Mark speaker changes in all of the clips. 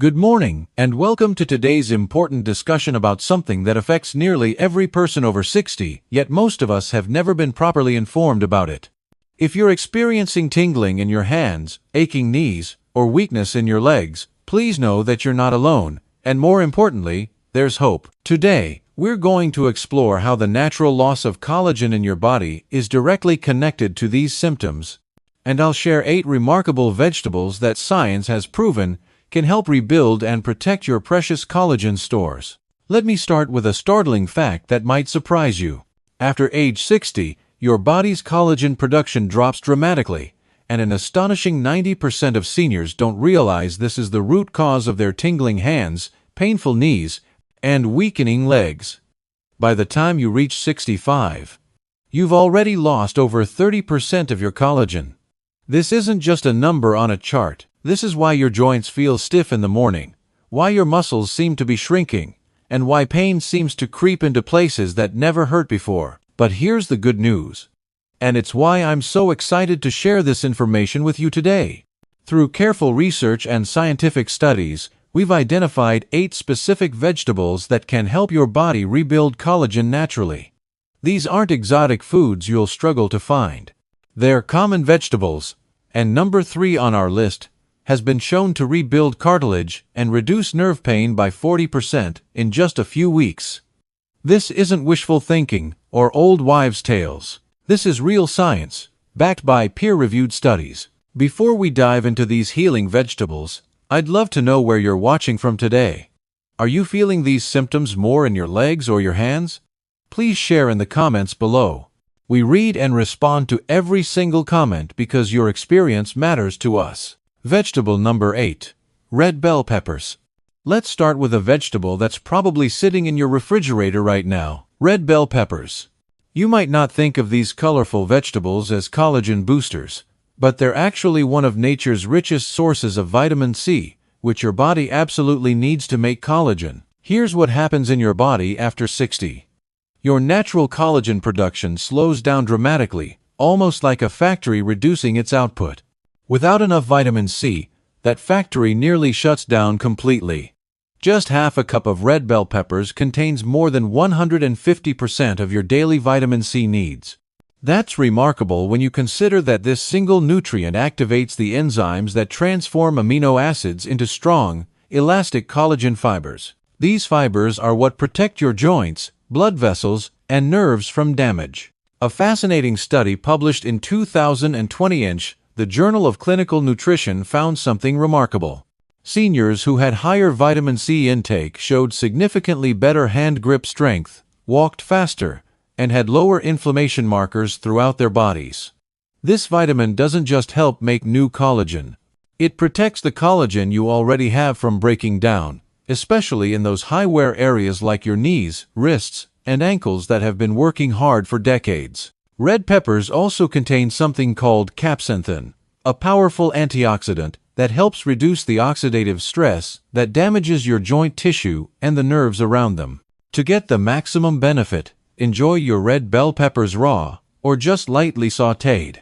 Speaker 1: Good morning, and welcome to today's important discussion about something that affects nearly every person over 60, yet most of us have never been properly informed about it. If you're experiencing tingling in your hands, aching knees, or weakness in your legs, please know that you're not alone, and more importantly, there's hope. Today, we're going to explore how the natural loss of collagen in your body is directly connected to these symptoms, and I'll share 8 remarkable vegetables that science has proven can help rebuild and protect your precious collagen stores. Let me start with a startling fact that might surprise you. After age 60, your body's collagen production drops dramatically, and an astonishing 90% of seniors don't realize this is the root cause of their tingling hands, painful knees, and weakening legs. By the time you reach 65, you've already lost over 30% of your collagen. This isn't just a number on a chart. This is why your joints feel stiff in the morning, why your muscles seem to be shrinking, and why pain seems to creep into places that never hurt before. But here's the good news. And it's why I'm so excited to share this information with you today. Through careful research and scientific studies, we've identified 8 specific vegetables that can help your body rebuild collagen naturally. These aren't exotic foods you'll struggle to find. They're common vegetables, and number 3 on our list has been shown to rebuild cartilage and reduce nerve pain by 40% in just a few weeks. This isn't wishful thinking or old wives' tales. This is real science, backed by peer-reviewed studies. Before we dive into these healing vegetables, I'd love to know where you're watching from today. Are you feeling these symptoms more in your legs or your hands? Please share in the comments below. We read and respond to every single comment because your experience matters to us. Vegetable number 8. Red bell peppers. Let's start with a vegetable that's probably sitting in your refrigerator right now. Red bell peppers. You might not think of these colorful vegetables as collagen boosters, but they're actually one of nature's richest sources of vitamin C, which your body absolutely needs to make collagen. Here's what happens in your body after 60. Your natural collagen production slows down dramatically, almost like a factory reducing its output. Without enough vitamin C, that factory nearly shuts down completely. Just half a cup of red bell peppers contains more than 150% of your daily vitamin C needs. That's remarkable when you consider that this single nutrient activates the enzymes that transform amino acids into strong, elastic collagen fibers. These fibers are what protect your joints, blood vessels, and nerves from damage. A fascinating study published in 2020 in the Journal of Clinical Nutrition found something remarkable. Seniors who had higher vitamin C intake showed significantly better hand grip strength, walked faster, and had lower inflammation markers throughout their bodies. This vitamin doesn't just help make new collagen. It protects the collagen you already have from breaking down, especially in those high-wear areas like your knees, wrists, and ankles that have been working hard for decades. Red peppers also contain something called capsaicin, a powerful antioxidant that helps reduce the oxidative stress that damages your joint tissue and the nerves around them. To get the maximum benefit, enjoy your red bell peppers raw or just lightly sautéed.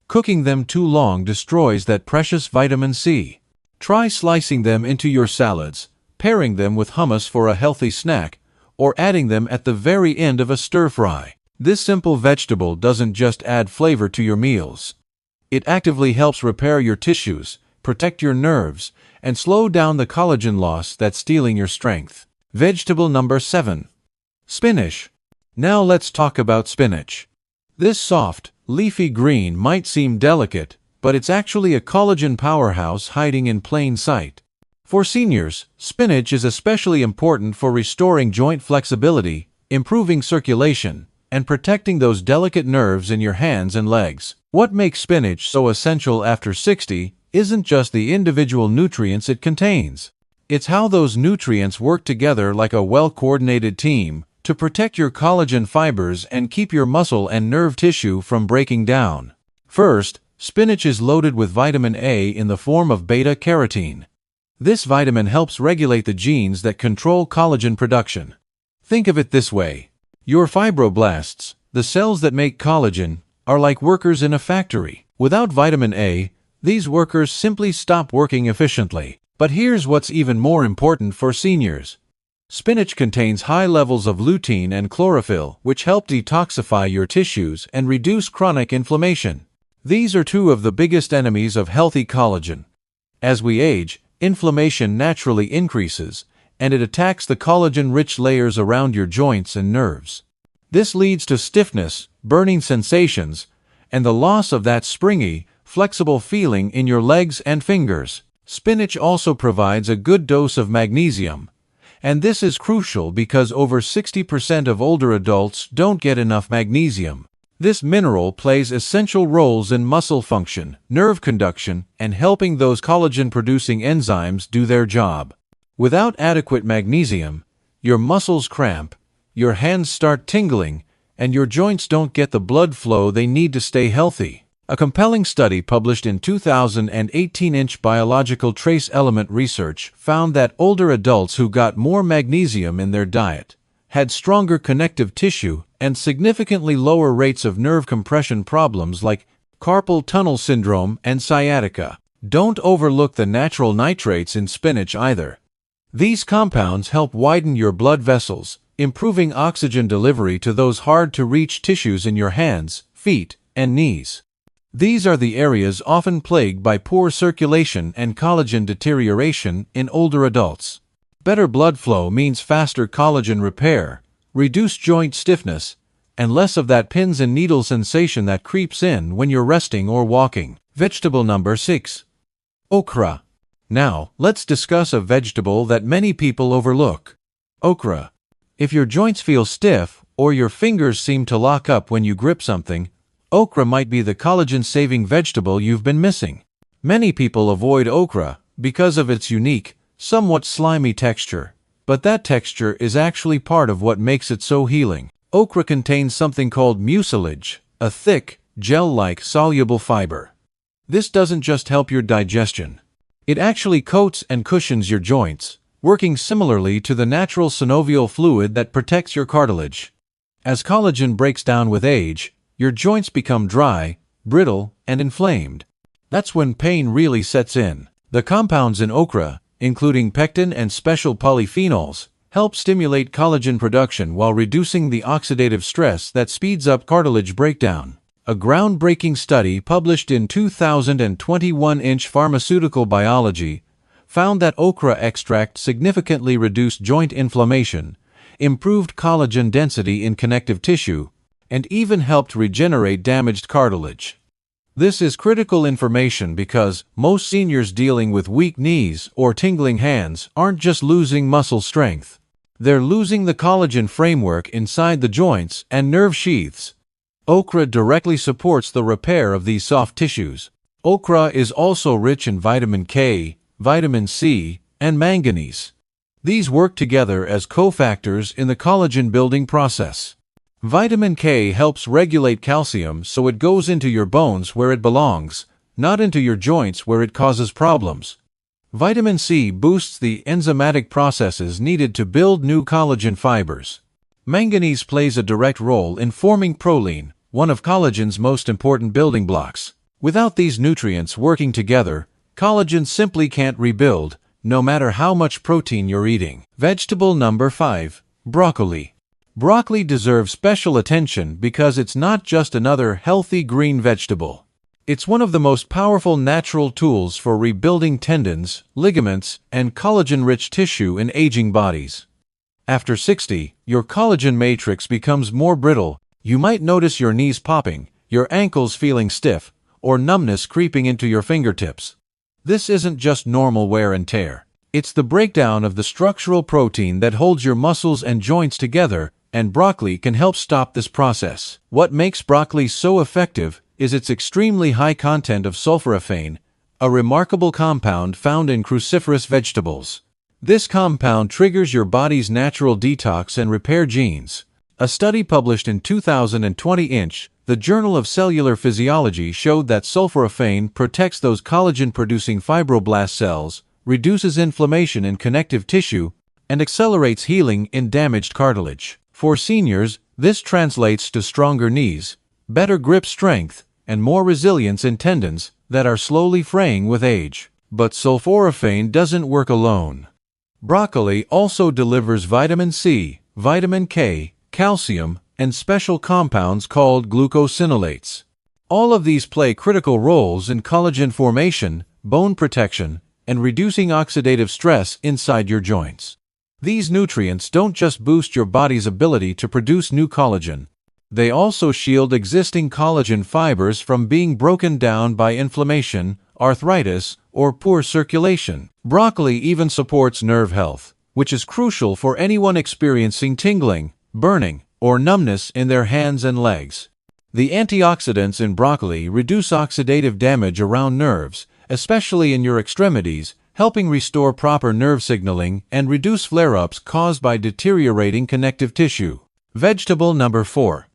Speaker 1: Cooking them too long destroys that precious vitamin C. Try slicing them into your salads, pairing them with hummus for a healthy snack, or adding them at the very end of a stir-fry. This simple vegetable doesn't just add flavor to your meals. It actively helps repair your tissues, protect your nerves, and slow down the collagen loss that's stealing your strength. Vegetable number 7. Spinach. Now let's talk about spinach. This soft, leafy green might seem delicate, but it's actually a collagen powerhouse hiding in plain sight. For seniors, spinach is especially important for restoring joint flexibility, improving circulation, and protecting those delicate nerves in your hands and legs. What makes spinach so essential after 60 isn't just the individual nutrients it contains. It's how those nutrients work together like a well-coordinated team to protect your collagen fibers and keep your muscle and nerve tissue from breaking down. First, spinach is loaded with vitamin A in the form of beta-carotene. This vitamin helps regulate the genes that control collagen production. Think of it this way. Your fibroblasts, the cells that make collagen, are like workers in a factory. Without vitamin A, these workers simply stop working efficiently. But here's what's even more important for seniors. Spinach contains high levels of lutein and chlorophyll, which help detoxify your tissues and reduce chronic inflammation. These are two of the biggest enemies of healthy collagen. As we age, inflammation naturally increases, and it attacks the collagen-rich layers around your joints and nerves. This leads to stiffness, burning sensations, and the loss of that springy, flexible feeling in your legs and fingers. Spinach also provides a good dose of magnesium, and this is crucial because over 60% of older adults don't get enough magnesium. This mineral plays essential roles in muscle function, nerve conduction, and helping those collagen-producing enzymes do their job. Without adequate magnesium, your muscles cramp, your hands start tingling, and your joints don't get the blood flow they need to stay healthy. A compelling study published in 2018 in Biological Trace Element Research found that older adults who got more magnesium in their diet had stronger connective tissue and significantly lower rates of nerve compression problems like carpal tunnel syndrome and sciatica. Don't overlook the natural nitrates in spinach either. These compounds help widen your blood vessels, improving oxygen delivery to those hard-to-reach tissues in your hands, feet, and knees. These are the areas often plagued by poor circulation and collagen deterioration in older adults. Better blood flow means faster collagen repair, reduced joint stiffness, and less of that pins and needles sensation that creeps in when you're resting or walking. Vegetable number 6. Okra. Now, let's discuss a vegetable that many people overlook. Okra. If your joints feel stiff or your fingers seem to lock up when you grip something, okra might be the collagen-saving vegetable you've been missing. Many people avoid okra because of its unique, somewhat slimy texture, but that texture is actually part of what makes it so healing. Okra contains something called mucilage, a thick, gel-like soluble fiber. This doesn't just help your digestion. It actually coats and cushions your joints, working similarly to the natural synovial fluid that protects your cartilage. As collagen breaks down with age, your joints become dry, brittle, and inflamed. That's when pain really sets in. The compounds in okra, including pectin and special polyphenols, help stimulate collagen production while reducing the oxidative stress that speeds up cartilage breakdown. A groundbreaking study published in 2021 in Pharmaceutical Biology found that okra extract significantly reduced joint inflammation, improved collagen density in connective tissue, and even helped regenerate damaged cartilage. This is critical information because most seniors dealing with weak knees or tingling hands aren't just losing muscle strength. They're losing the collagen framework inside the joints and nerve sheaths. Okra directly supports the repair of these soft tissues. Okra is also rich in vitamin K, vitamin C, and manganese. These work together as cofactors in the collagen building process. Vitamin K helps regulate calcium so it goes into your bones where it belongs, not into your joints where it causes problems. Vitamin C boosts the enzymatic processes needed to build new collagen fibers. Manganese plays a direct role in forming proline, one of collagen's most important building blocks. Without these nutrients working together, collagen simply can't rebuild, no matter how much protein you're eating. Vegetable number 5. Broccoli. Broccoli deserves special attention because it's not just another healthy green vegetable. It's one of the most powerful natural tools for rebuilding tendons, ligaments, and collagen-rich tissue in aging bodies. After 60, your collagen matrix becomes more brittle. You might notice your knees popping, your ankles feeling stiff, or numbness creeping into your fingertips. This isn't just normal wear and tear. It's the breakdown of the structural protein that holds your muscles and joints together, and broccoli can help stop this process. What makes broccoli so effective is its extremely high content of sulforaphane, a remarkable compound found in cruciferous vegetables. This compound triggers your body's natural detox and repair genes. A study published in 2020 in the Journal of Cellular Physiology showed that sulforaphane protects those collagen-producing fibroblast cells, reduces inflammation in connective tissue, and accelerates healing in damaged cartilage. For seniors, this translates to stronger knees, better grip strength, and more resilience in tendons that are slowly fraying with age. But sulforaphane doesn't work alone. Broccoli also delivers vitamin C, vitamin K, calcium, and special compounds called glucosinolates. All of these play critical roles in collagen formation, bone protection, and reducing oxidative stress inside your joints. These nutrients don't just boost your body's ability to produce new collagen. They also shield existing collagen fibers from being broken down by inflammation, arthritis, or poor circulation. Broccoli even supports nerve health, which is crucial for anyone experiencing tingling, burning, or numbness in their hands and legs. The antioxidants in broccoli reduce oxidative damage around nerves, especially in your extremities, helping restore proper nerve signaling and reduce flare-ups caused by deteriorating connective tissue. Vegetable number 4.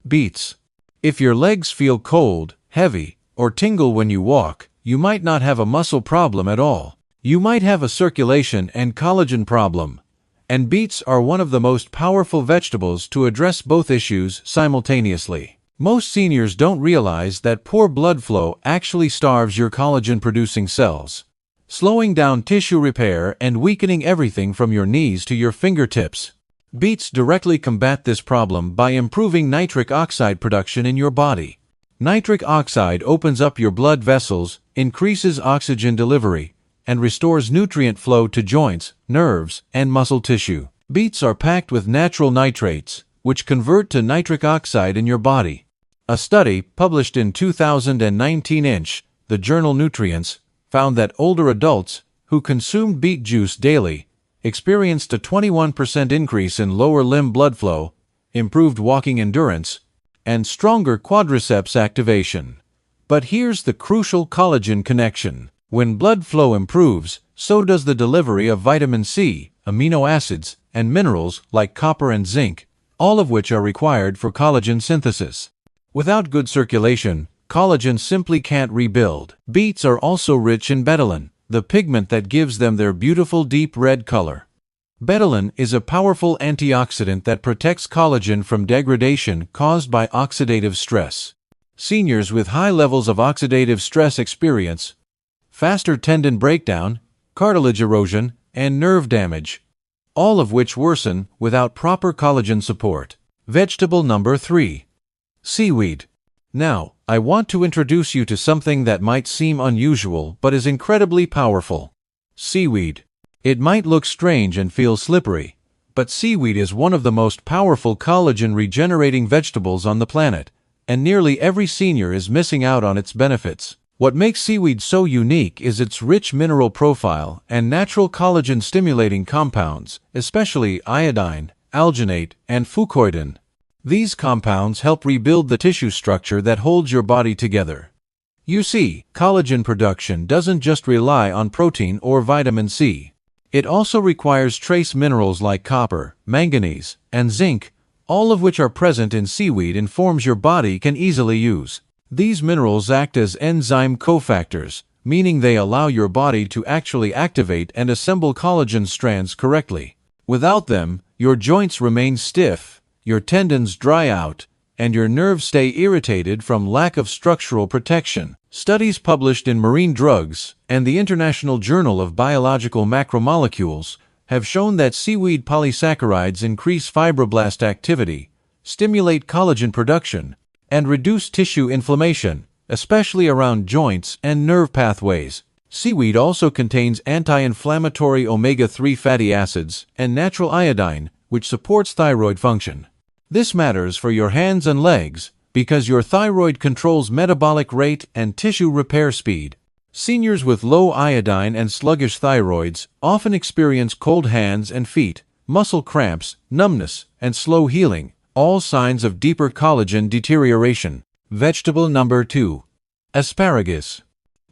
Speaker 1: Beets. If your legs feel cold, heavy, or tingle when you walk, you might not have a muscle problem at all. You might have a circulation and collagen problem. And beets are one of the most powerful vegetables to address both issues simultaneously. Most seniors don't realize that poor blood flow actually starves your collagen-producing cells, slowing down tissue repair and weakening everything from your knees to your fingertips. Beets directly combat this problem by improving nitric oxide production in your body. Nitric oxide opens up your blood vessels, increases oxygen delivery, and restores nutrient flow to joints, nerves, and muscle tissue. Beets are packed with natural nitrates, which convert to nitric oxide in your body. A study published in 2019 in the journal Nutrients found that older adults who consumed beet juice daily experienced a 21% increase in lower limb blood flow, improved walking endurance, and stronger quadriceps activation. But here's the crucial collagen connection. When blood flow improves, so does the delivery of vitamin C, amino acids, and minerals like copper and zinc, all of which are required for collagen synthesis. Without good circulation, collagen simply can't rebuild. Beets are also rich in betalain, the pigment that gives them their beautiful deep red color. Betalain is a powerful antioxidant that protects collagen from degradation caused by oxidative stress. Seniors with high levels of oxidative stress experience faster tendon breakdown, cartilage erosion, and nerve damage, all of which worsen without proper collagen support. Vegetable number 3. Seaweed. Now, I want to introduce you to something that might seem unusual but is incredibly powerful. Seaweed. It might look strange and feel slippery, but seaweed is one of the most powerful collagen-regenerating vegetables on the planet, and nearly every senior is missing out on its benefits. What makes seaweed so unique is its rich mineral profile and natural collagen-stimulating compounds, especially iodine, alginate, and fucoidan. These compounds help rebuild the tissue structure that holds your body together. You see, collagen production doesn't just rely on protein or vitamin C. It also requires trace minerals like copper, manganese, and zinc, all of which are present in seaweed in forms your body can easily use. These minerals act as enzyme cofactors, meaning they allow your body to actually activate and assemble collagen strands correctly. Without them, your joints remain stiff, your tendons dry out, and your nerves stay irritated from lack of structural protection. Studies published in Marine Drugs and the International Journal of Biological Macromolecules have shown that seaweed polysaccharides increase fibroblast activity, stimulate collagen production, and reduce tissue inflammation, especially around joints and nerve pathways. Seaweed also contains anti-inflammatory omega-3 fatty acids and natural iodine, which supports thyroid function. This matters for your hands and legs because your thyroid controls metabolic rate and tissue repair speed. Seniors with low iodine and sluggish thyroids often experience cold hands and feet, muscle cramps, numbness, and slow healing, all signs of deeper collagen deterioration. Vegetable number 2. Asparagus.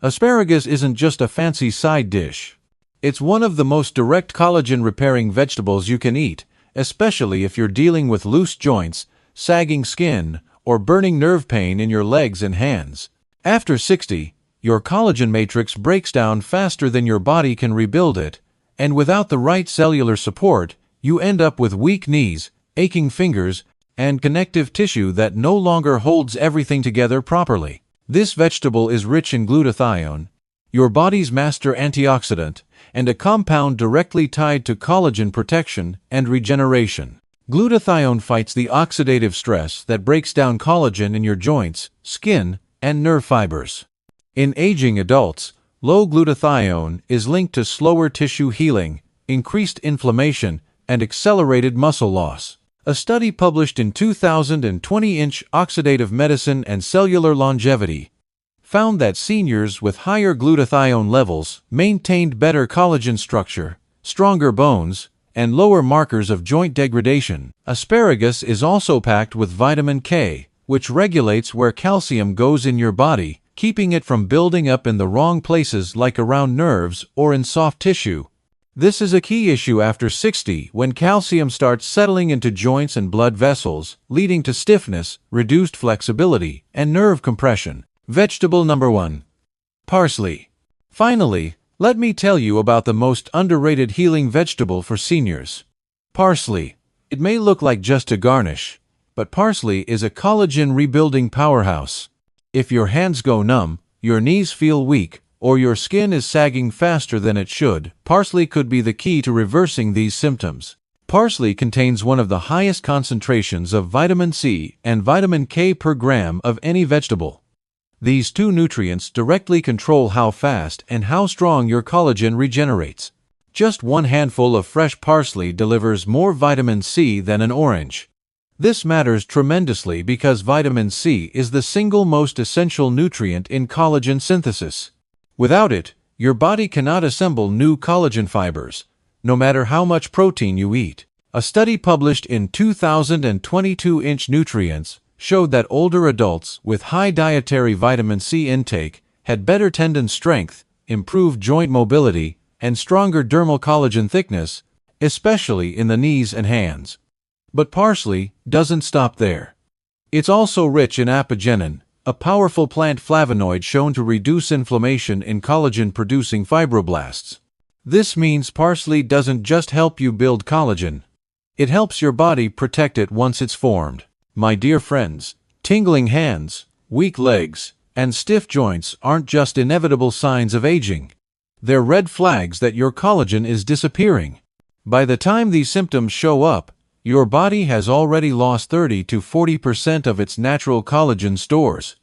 Speaker 1: Asparagus isn't just a fancy side dish. It's one of the most direct collagen-repairing vegetables you can eat, especially if you're dealing with loose joints, sagging skin, or burning nerve pain in your legs and hands. After 60, your collagen matrix breaks down faster than your body can rebuild it, and without the right cellular support, you end up with weak knees, aching fingers, and connective tissue that no longer holds everything together properly. This vegetable is rich in glutathione, your body's master antioxidant, and a compound directly tied to collagen protection and regeneration. Glutathione fights the oxidative stress that breaks down collagen in your joints, skin, and nerve fibers. In aging adults, low glutathione is linked to slower tissue healing, increased inflammation, and accelerated muscle loss. A study published in 2020 in Oxidative Medicine and Cellular Longevity found that seniors with higher glutathione levels maintained better collagen structure, stronger bones, and lower markers of joint degradation. Asparagus is also packed with vitamin K, which regulates where calcium goes in your body, keeping it from building up in the wrong places like around nerves or in soft tissue. This is a key issue after 60 when calcium starts settling into joints and blood vessels, leading to stiffness, reduced flexibility, and nerve compression. Vegetable number 1. Parsley. Finally, let me tell you about the most underrated healing vegetable for seniors. Parsley. It may look like just a garnish, but parsley is a collagen rebuilding powerhouse. If your hands go numb, your knees feel weak, or your skin is sagging faster than it should, parsley could be the key to reversing these symptoms. Parsley contains one of the highest concentrations of vitamin C and vitamin K per gram of any vegetable. These two nutrients directly control how fast and how strong your collagen regenerates. Just one handful of fresh parsley delivers more vitamin C than an orange. This matters tremendously because vitamin C is the single most essential nutrient in collagen synthesis. Without it, your body cannot assemble new collagen fibers, no matter how much protein you eat. A study published in 2022 in Nutrients showed that older adults with high dietary vitamin C intake had better tendon strength, improved joint mobility, and stronger dermal collagen thickness, especially in the knees and hands. But parsley doesn't stop there. It's also rich in apigenin, a powerful plant flavonoid shown to reduce inflammation in collagen-producing fibroblasts. This means parsley doesn't just help you build collagen. It helps your body protect it once it's formed. My dear friends, tingling hands, weak legs, and stiff joints aren't just inevitable signs of aging. They're red flags that your collagen is disappearing. By the time these symptoms show up, your body has already lost 30 to 40% of its natural collagen stores.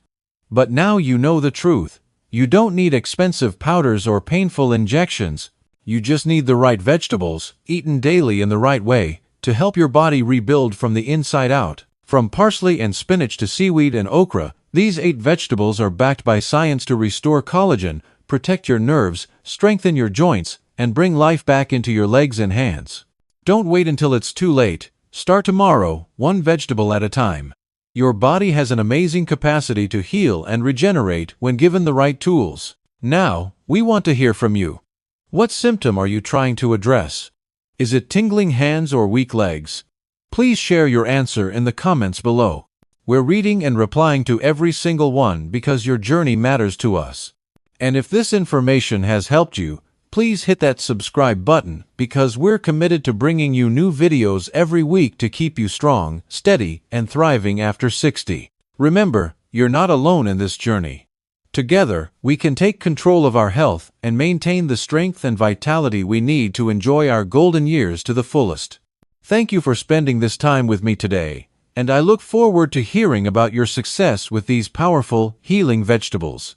Speaker 1: But now you know the truth. You don't need expensive powders or painful injections. You just need the right vegetables, eaten daily in the right way, to help your body rebuild from the inside out. From parsley and spinach to seaweed and okra, these 8 vegetables are backed by science to restore collagen, protect your nerves, strengthen your joints, and bring life back into your legs and hands. Don't wait until it's too late. Start tomorrow, one vegetable at a time. Your body has an amazing capacity to heal and regenerate when given the right tools. Now, we want to hear from you. What symptom are you trying to address? Is it tingling hands or weak legs? Please share your answer in the comments below. We're reading and replying to every single one because your journey matters to us. And if this information has helped you, please hit that subscribe button because we're committed to bringing you new videos every week to keep you strong, steady, and thriving after 60. Remember, you're not alone in this journey. Together, we can take control of our health and maintain the strength and vitality we need to enjoy our golden years to the fullest. Thank you for spending this time with me today, and I look forward to hearing about your success with these powerful, healing vegetables.